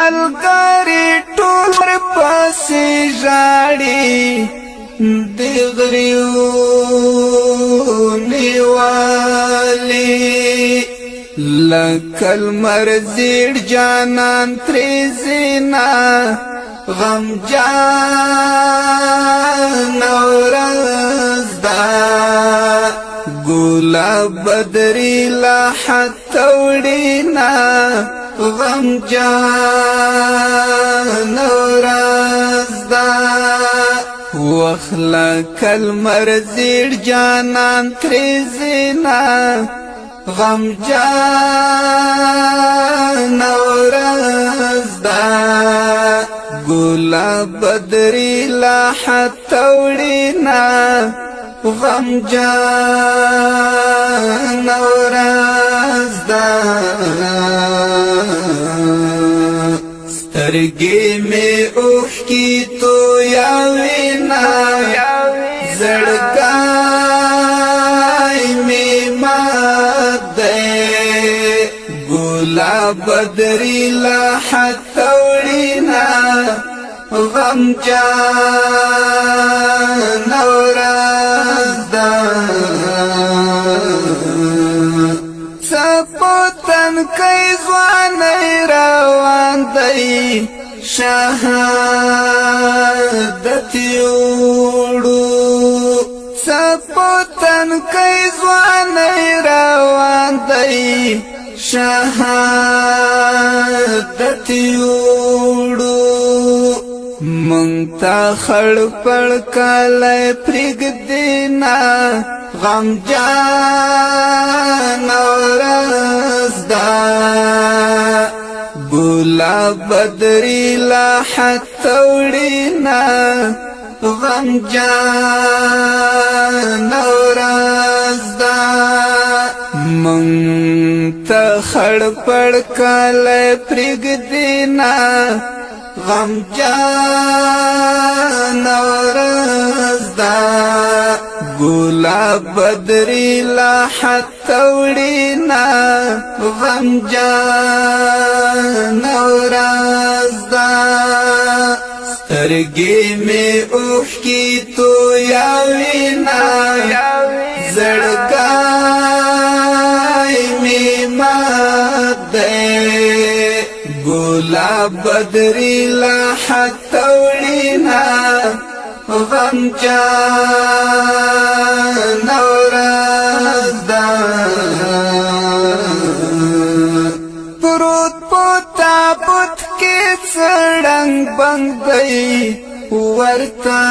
ملګری ټول ورپسې ژاړي د غریو نیوالي لکه لمر زیړ جانان ترې ځینا غمجان ورځ ده ګلاب بدري لا حتی وړینا غمجان ورځ ده وخلا کلمر زیړ جانان ترې ځینا غمجان ورځ ده ګلاب بدري لا حتی وړینا غمجان ورځ ده سترګې مې اوښکې تویوینا زړګی مې مات دی ګلاب بدري لا حتی وړینا غمجان ورځ ده سپوتن کئی ځوانۍ روان دی شهادت یوړو سپوتن کئی ځوانۍ روان دی شهادت یوړو مونږ ته خړ پړ کالی پرېږدینا غمجان ورځ ده ګلاب بدري لا حتی وړینا غمجان ورځ ده مونږ ته خړ پړ کالی پرېږدینا غمجان ورځ ده ګلاب بدري لا حتی وړینا غمجان ورځ ده سترګې مې اوښکې تویوینا زړګی مې مات دی ګلاب بدري لا حتی وړینا غمجان ورځ ده پروت په تابوت کې څړنګ بنګ دی ورته